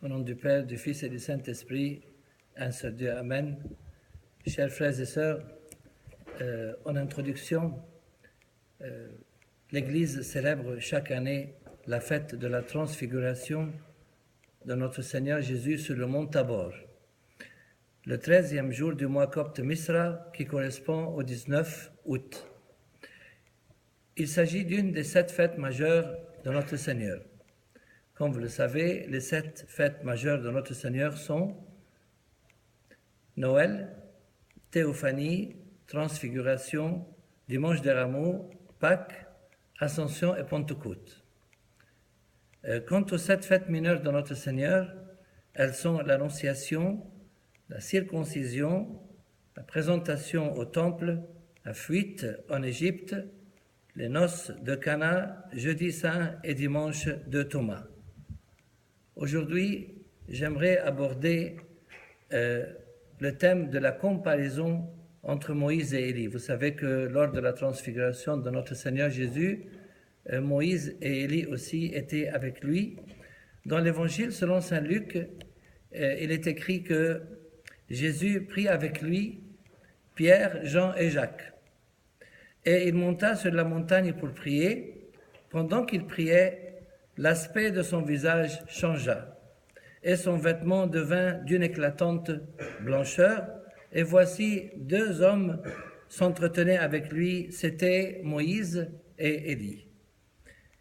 Au nom du Père, du Fils et du Saint-Esprit, un seul Dieu, Amen. Chers frères et sœurs, en introduction, l'Église célèbre chaque année la fête de la transfiguration de notre Seigneur Jésus sur le mont Tabor, le 13e jour du mois copte Misra qui correspond au 19 août. Il s'agit d'une des 7 fêtes majeures de notre Seigneur. Comme vous le savez, les 7 fêtes majeures de notre Seigneur sont Noël, Théophanie, Transfiguration, Dimanche des Rameaux, Pâques, Ascension et Pentecôte. Quant aux 7 fêtes mineures de notre Seigneur, elles sont l'Annonciation, la circoncision, la présentation au temple, la fuite en Égypte, les noces de Cana, jeudi saint et dimanche de Thomas. Aujourd'hui, j'aimerais aborder le thème de la comparaison entre Moïse et Élie. Vous savez que lors de la transfiguration de notre Seigneur Jésus, Moïse et Élie aussi étaient avec lui. Dans l'Évangile selon saint Luc, il est écrit que Jésus prit avec lui Pierre, Jean et Jacques. Et il monta sur la montagne pour prier. Pendant qu'il priait, l'aspect de son visage changea, et son vêtement devint d'une éclatante blancheur. Et voici 2 hommes s'entretenaient avec lui, c'étaient Moïse et Élie,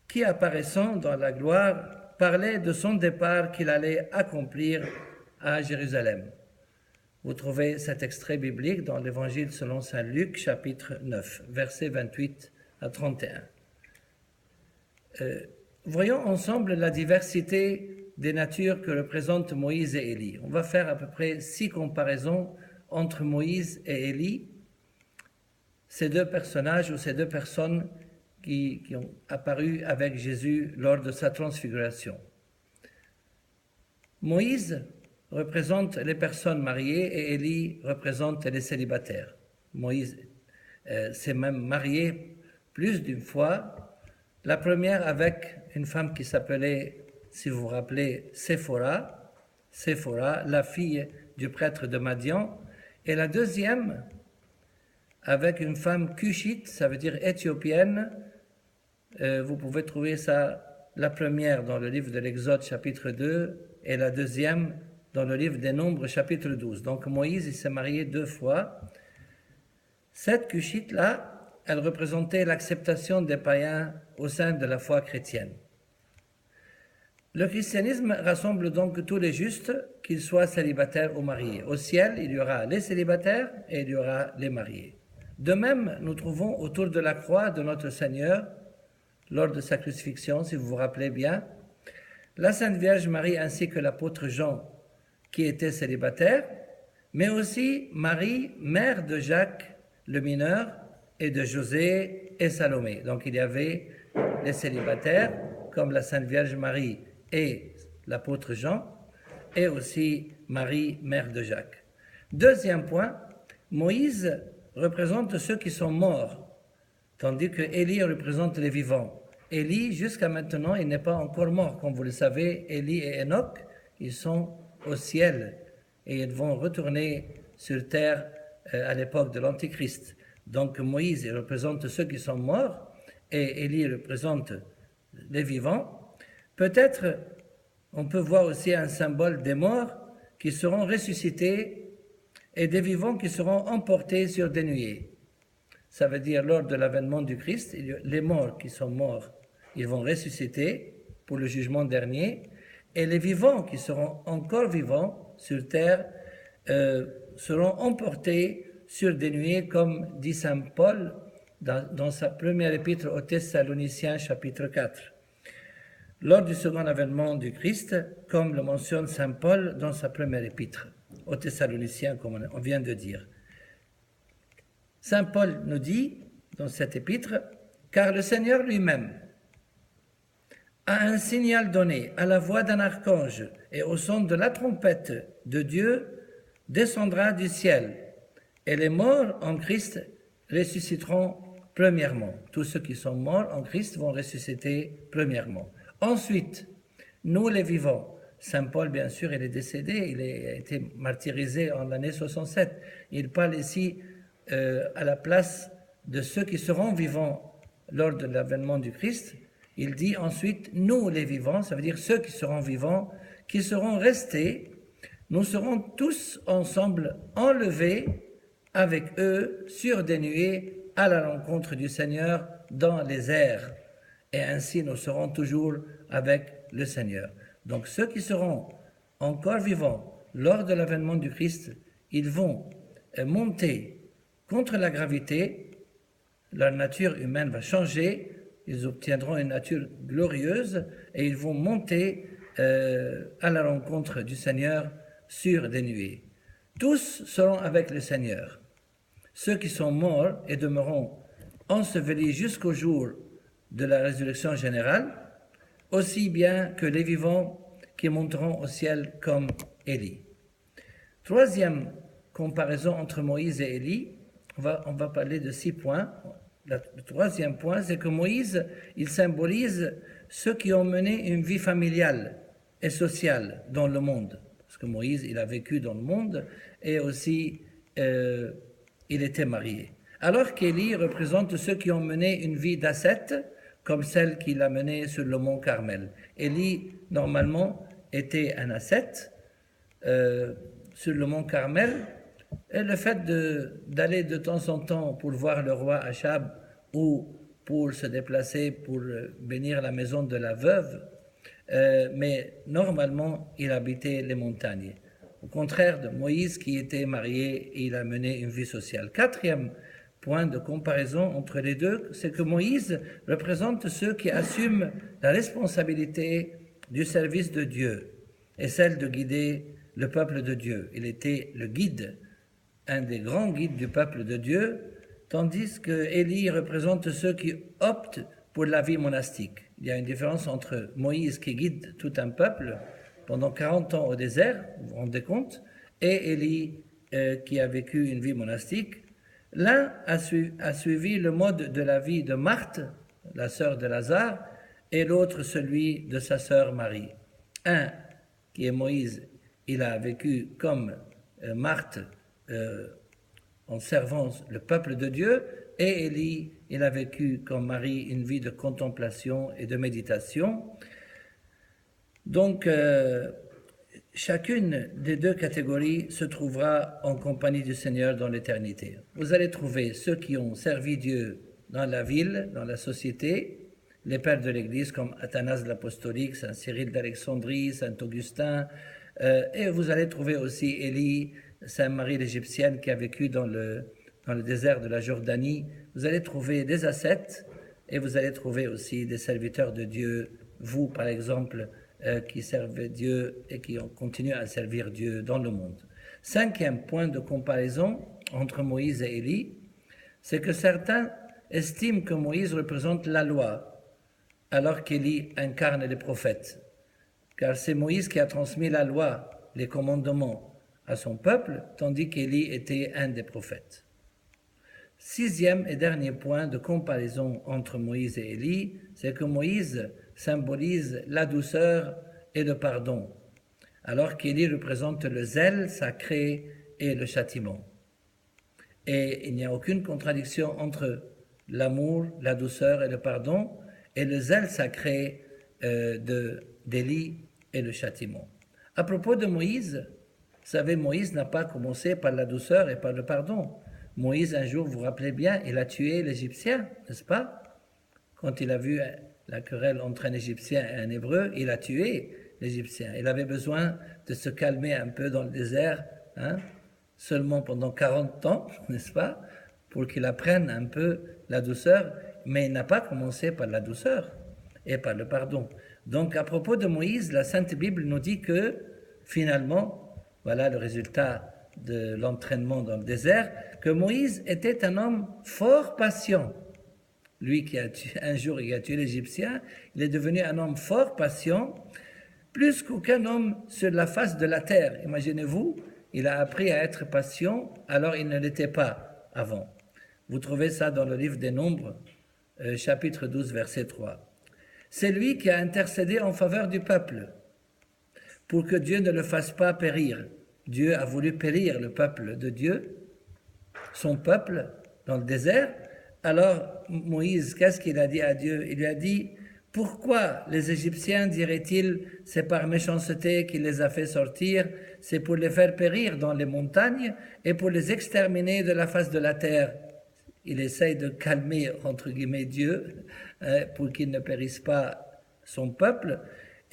qui apparaissant dans la gloire, parlaient de son départ qu'il allait accomplir à Jérusalem. Vous trouvez cet extrait biblique dans l'Évangile selon saint Luc, chapitre 9, versets 28 à 31. Voyons ensemble la diversité des natures que représentent Moïse et Élie. On va faire à peu près 6 comparaisons entre Moïse et Élie, ces 2 personnages ou ces 2 personnes qui ont apparu avec Jésus lors de sa transfiguration. Moïse représente les personnes mariées et Élie représente les célibataires. Moïse s'est même marié plus d'une fois. La première avec une femme qui s'appelait, si vous vous rappelez, Séphora, la fille du prêtre de Madian, et la deuxième avec une femme cushite, ça veut dire éthiopienne. Vous pouvez trouver ça, la première dans le livre de l'Exode chapitre 2 et la deuxième dans le livre des Nombres chapitre 12. Donc Moïse, il s'est marié 2 fois. Cette cushite-là, elle représentait l'acceptation des païens au sein de la foi chrétienne. Le christianisme rassemble donc tous les justes, qu'ils soient célibataires ou mariés. Au ciel, il y aura les célibataires et il y aura les mariés. De même, nous trouvons autour de la croix de notre Seigneur, lors de sa crucifixion, si vous vous rappelez bien, la Sainte Vierge Marie ainsi que l'apôtre Jean, qui était célibataire, mais aussi Marie, mère de Jacques le mineur, et de José et Salomé. Donc il y avait les célibataires, comme la Sainte Vierge Marie et l'apôtre Jean, et aussi Marie, mère de Jacques. Deuxième point, Moïse représente ceux qui sont morts, tandis que Élie représente les vivants. Élie, jusqu'à maintenant, il n'est pas encore mort. Comme vous le savez, Élie et Enoch, ils sont au ciel et ils vont retourner sur terre à l'époque de l'Antichrist. Donc Moïse, il représente ceux qui sont morts et Élie représente les vivants. Peut-être on peut voir aussi un symbole des morts qui seront ressuscités et des vivants qui seront emportés sur des nuées. Ça veut dire lors de l'avènement du Christ, les morts qui sont morts, ils vont ressusciter pour le jugement dernier, et les vivants qui seront encore vivants sur terre seront emportés sur des nuées, comme dit saint Paul dans sa première épître aux Thessaloniciens, chapitre 4. Lors du second avènement du Christ, comme le mentionne saint Paul dans sa première épître aux Thessaloniciens, comme on vient de dire. Saint Paul nous dit dans cette épître, « Car le Seigneur lui-même a un signal donné à la voix d'un archange et au son de la trompette de Dieu descendra du ciel, et les morts en Christ ressusciteront premièrement. » Tous ceux qui sont morts en Christ vont ressusciter premièrement. Ensuite, nous les vivants, Saint Paul, bien sûr, il est décédé, a été martyrisé en l'année 67. Il parle ici à la place de ceux qui seront vivants lors de l'avènement du Christ. Il dit ensuite, nous les vivants, ça veut dire ceux qui seront vivants, qui seront restés, nous serons tous ensemble enlevés avec eux sur des nuées à la rencontre du Seigneur dans les airs. Et ainsi nous serons toujours avec le Seigneur. Donc ceux qui seront encore vivants lors de l'avènement du Christ, ils vont monter contre la gravité, leur nature humaine va changer, ils obtiendront une nature glorieuse et ils vont monter à la rencontre du Seigneur sur des nuées. Tous seront avec le Seigneur. Ceux qui sont morts et demeureront ensevelis jusqu'au jour de la résurrection générale, aussi bien que les vivants qui monteront au ciel comme Élie. Troisième comparaison entre Moïse et Élie, on va parler de 6 points. Le troisième point, c'est que Moïse, il symbolise ceux qui ont mené une vie familiale et sociale dans le monde. Parce que Moïse, il a vécu dans le monde et aussi il était marié. Alors qu'Élie représente ceux qui ont mené une vie d'ascète, comme celle qu'il a menée sur le mont Carmel. Élie, normalement, était un ascète sur le mont Carmel, et le fait d'aller de temps en temps pour voir le roi Achab ou pour se déplacer pour bénir la maison de la veuve, mais normalement, il habitait les montagnes. Au contraire de Moïse qui était marié, il a mené une vie sociale. Quatrième point de comparaison entre les deux, c'est que Moïse représente ceux qui assument la responsabilité du service de Dieu et celle de guider le peuple de Dieu. Il était le guide, un des grands guides du peuple de Dieu, tandis que Élie représente ceux qui optent pour la vie monastique. Il y a une différence entre Moïse qui guide tout un peuple pendant 40 ans au désert, vous vous rendez compte, et Élie qui a vécu une vie monastique. L'un a suivi le mode de la vie de Marthe, la sœur de Lazare, et l'autre celui de sa sœur Marie. Un, qui est Moïse, il a vécu comme Marthe en servant le peuple de Dieu, et Élie, il a vécu comme Marie une vie de contemplation et de méditation. Donc, chacune des deux catégories se trouvera en compagnie du Seigneur dans l'éternité. Vous allez trouver ceux qui ont servi Dieu dans la ville, dans la société, les pères de l'Église comme Athanase l'Apostolique, Saint Cyril d'Alexandrie, Saint Augustin, et vous allez trouver aussi Élie, Sainte Marie l'Égyptienne qui a vécu dans le désert de la Jordanie. Vous allez trouver des ascètes et vous allez trouver aussi des serviteurs de Dieu, vous par exemple, qui servent Dieu et qui continuent à servir Dieu dans le monde. Cinquième point de comparaison entre Moïse et Élie, c'est que certains estiment que Moïse représente la loi, alors qu'Élie incarne les prophètes. Car c'est Moïse qui a transmis la loi, les commandements à son peuple, tandis qu'Élie était un des prophètes. Sixième et dernier point de comparaison entre Moïse et Élie, c'est que Moïse symbolise la douceur et le pardon, alors qu'Élie représente le zèle sacré et le châtiment. Et il n'y a aucune contradiction entre l'amour, la douceur et le pardon, et le zèle sacré d'Élie et le châtiment. À propos de Moïse, vous savez, Moïse n'a pas commencé par la douceur et par le pardon. Moïse, un jour, vous vous rappelez bien, il a tué l'Égyptien, n'est-ce pas? Quand il a vu la querelle entre un Égyptien et un Hébreu, il a tué l'Égyptien. Il avait besoin de se calmer un peu dans le désert, seulement pendant 40 ans, n'est-ce pas? Pour qu'il apprenne un peu la douceur, mais il n'a pas commencé par la douceur et par le pardon. Donc, à propos de Moïse, la Sainte Bible nous dit que, finalement, voilà le résultat de l'entraînement dans le désert, que Moïse était un homme fort patient. Lui qui a tué, un jour il a tué l'Égyptien, il est devenu un homme fort patient, plus qu'aucun homme sur la face de la terre. Imaginez-vous, il a appris à être patient, alors il ne l'était pas avant. Vous trouvez ça dans le livre des Nombres, chapitre 12, verset 3. C'est lui qui a intercédé en faveur du peuple, pour que Dieu ne le fasse pas périr. Dieu a voulu périr le peuple de Dieu, son peuple, dans le désert. Alors Moïse, qu'est-ce qu'il a dit à Dieu? Il lui a dit, pourquoi les Égyptiens, dirait-il, c'est par méchanceté qu'il les a fait sortir, c'est pour les faire périr dans les montagnes et pour les exterminer de la face de la terre. Il essaye de calmer, entre guillemets, Dieu, pour qu'il ne périsse pas son peuple.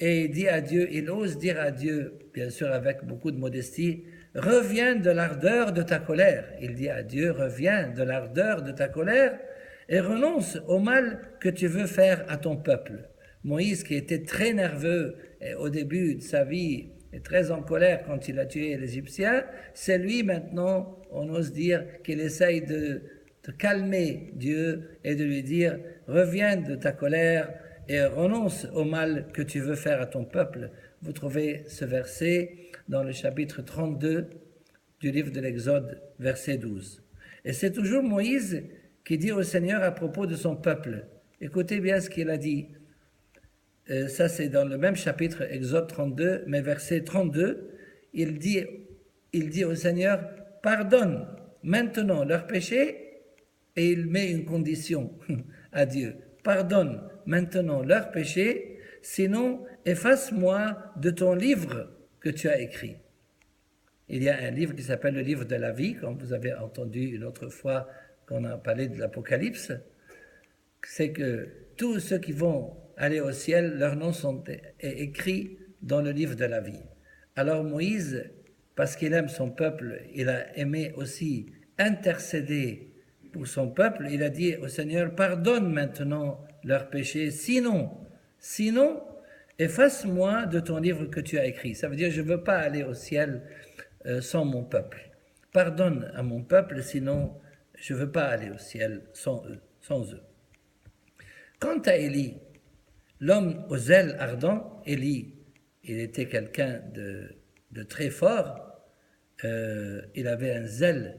Et il dit à Dieu, il ose dire à Dieu, bien sûr avec beaucoup de modestie, reviens de l'ardeur de ta colère. Il dit à Dieu, reviens de l'ardeur de ta colère et renonce au mal que tu veux faire à ton peuple. Moïse, qui était très nerveux au début de sa vie et très en colère quand il a tué les Égyptiens, c'est lui maintenant, on ose dire, qu'il essaye de calmer Dieu et de lui dire, reviens de ta colère et renonce au mal que tu veux faire à ton peuple. Vous trouvez ce verset dans le chapitre 32 du livre de l'Exode, verset 12. Et c'est toujours Moïse qui dit au Seigneur à propos de son peuple. Écoutez bien ce qu'il a dit. Ça, c'est dans le même chapitre, Exode 32, mais verset 32, il dit au Seigneur, pardonne maintenant leurs péchés, et il met une condition à Dieu. Pardonne maintenant leurs péchés, sinon efface-moi de ton livre que tu as écrit. Il y a un livre qui s'appelle le livre de la vie, comme vous avez entendu une autre fois qu'on a parlé de l'Apocalypse. C'est que tous ceux qui vont aller au ciel, leurs noms sont écrits dans le livre de la vie. Alors Moïse, parce qu'il aime son peuple, il a aimé aussi intercéder pour son peuple. Il a dit au Seigneur, pardonne maintenant leurs péchés, sinon, efface-moi de ton livre que tu as écrit. Ça veut dire, je ne veux pas aller au ciel sans mon peuple. Pardonne à mon peuple, sinon, je ne veux pas aller au ciel sans eux. Quant à Élie, l'homme aux ailes ardents, Élie, il était quelqu'un de très fort, il avait un zèle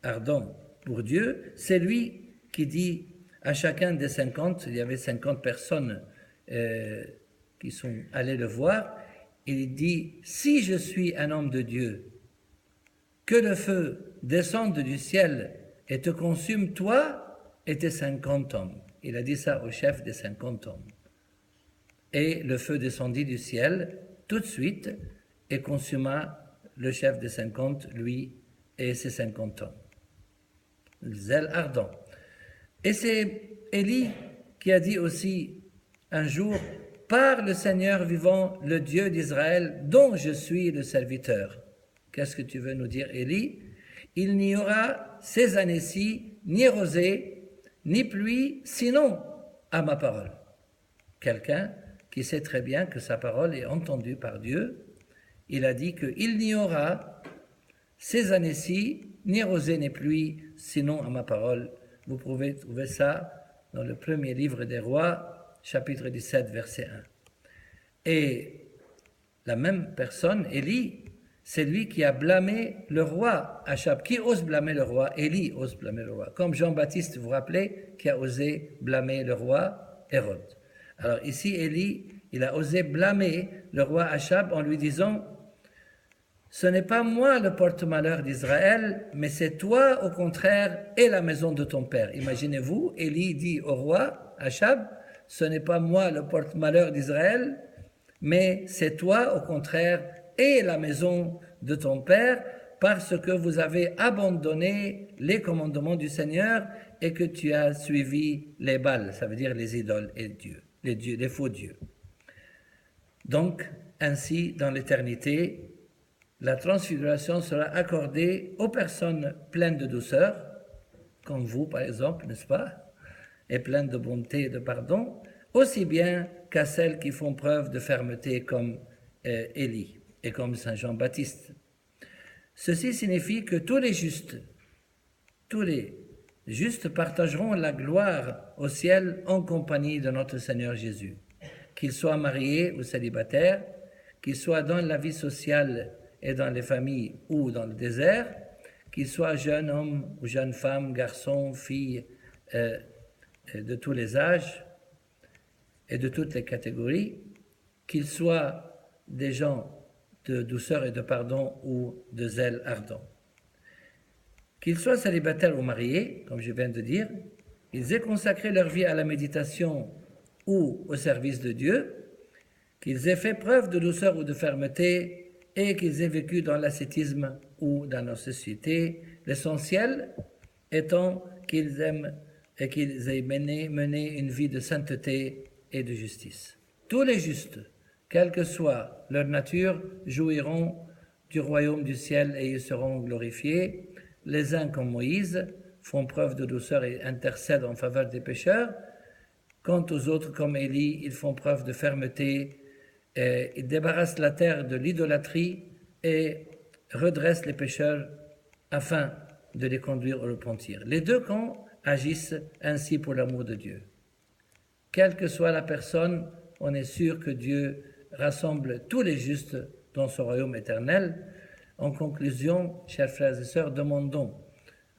ardent pour Dieu, c'est lui qui dit à chacun des 50, il y avait 50 personnes qui sont allées le voir, il dit, si je suis un homme de Dieu, que le feu descende du ciel et te consume toi et tes 50 hommes. Il a dit ça au chef des 50 hommes. Et le feu descendit du ciel tout de suite et consuma le chef des 50, lui et ses 50 hommes. Le zèle ardent. Et c'est Élie qui a dit aussi un jour, par le Seigneur vivant, le Dieu d'Israël, dont je suis le serviteur. Qu'est-ce que tu veux nous dire, Élie? Il n'y aura ces années-ci ni rosée, ni pluie, sinon à ma parole. Quelqu'un qui sait très bien que sa parole est entendue par Dieu, il a dit qu'il n'y aura ces années-ci ni rosée ni pluie, sinon à ma parole. Vous pouvez trouver ça dans le premier livre des rois, chapitre 17, verset 1. Et la même personne, Élie, c'est lui qui a blâmé le roi Achab. Qui ose blâmer le roi? Élie ose blâmer le roi. Comme Jean-Baptiste, vous vous rappelez, qui a osé blâmer le roi Hérode. Alors ici, Élie, il a osé blâmer le roi Achab en lui disant, ce n'est pas moi le porte-malheur d'Israël, mais c'est toi au contraire et la maison de ton père. Imaginez-vous, Élie dit au roi Achab, ce n'est pas moi le porte-malheur d'Israël, mais c'est toi au contraire et la maison de ton père, parce que vous avez abandonné les commandements du Seigneur et que tu as suivi les Baals, ça veut dire les idoles et Dieu, les faux dieux. Donc, ainsi, dans l'éternité, la transfiguration sera accordée aux personnes pleines de douceur, comme vous par exemple, n'est-ce pas, et pleines de bonté et de pardon, aussi bien qu'à celles qui font preuve de fermeté comme Élie et comme Saint Jean-Baptiste. Ceci signifie que tous les justes partageront la gloire au ciel en compagnie de notre Seigneur Jésus. Qu'ils soient mariés ou célibataires, qu'ils soient dans la vie sociale et dans les familles ou dans le désert, qu'ils soient jeunes hommes ou jeunes femmes, garçons, filles, de tous les âges et de toutes les catégories, qu'ils soient des gens de douceur et de pardon ou de zèle ardent. Qu'ils soient célibataires ou mariés, comme je viens de dire, qu'ils aient consacré leur vie à la méditation ou au service de Dieu, qu'ils aient fait preuve de douceur ou de fermeté et qu'ils aient vécu dans l'ascétisme ou dans nos sociétés, l'essentiel étant qu'ils aiment et qu'ils aient mené une vie de sainteté et de justice. Tous les justes, quelle que soit leur nature, jouiront du royaume du ciel et ils seront glorifiés. Les uns comme Moïse font preuve de douceur et intercèdent en faveur des pécheurs. Quant aux autres comme Élie, ils font preuve de fermeté, ils débarrassent la terre de l'idolâtrie et redressent les pécheurs afin de les conduire au repentir. Les deux camps agissent ainsi pour l'amour de Dieu. Quelle que soit la personne, on est sûr que Dieu rassemble tous les justes dans son royaume éternel. En conclusion, chers frères et sœurs, demandons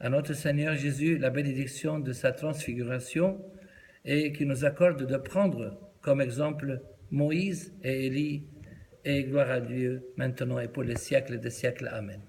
à notre Seigneur Jésus la bénédiction de sa transfiguration et qu'il nous accorde de prendre comme exemple Moïse et Élie, et gloire à Dieu maintenant et pour les siècles des siècles. Amen.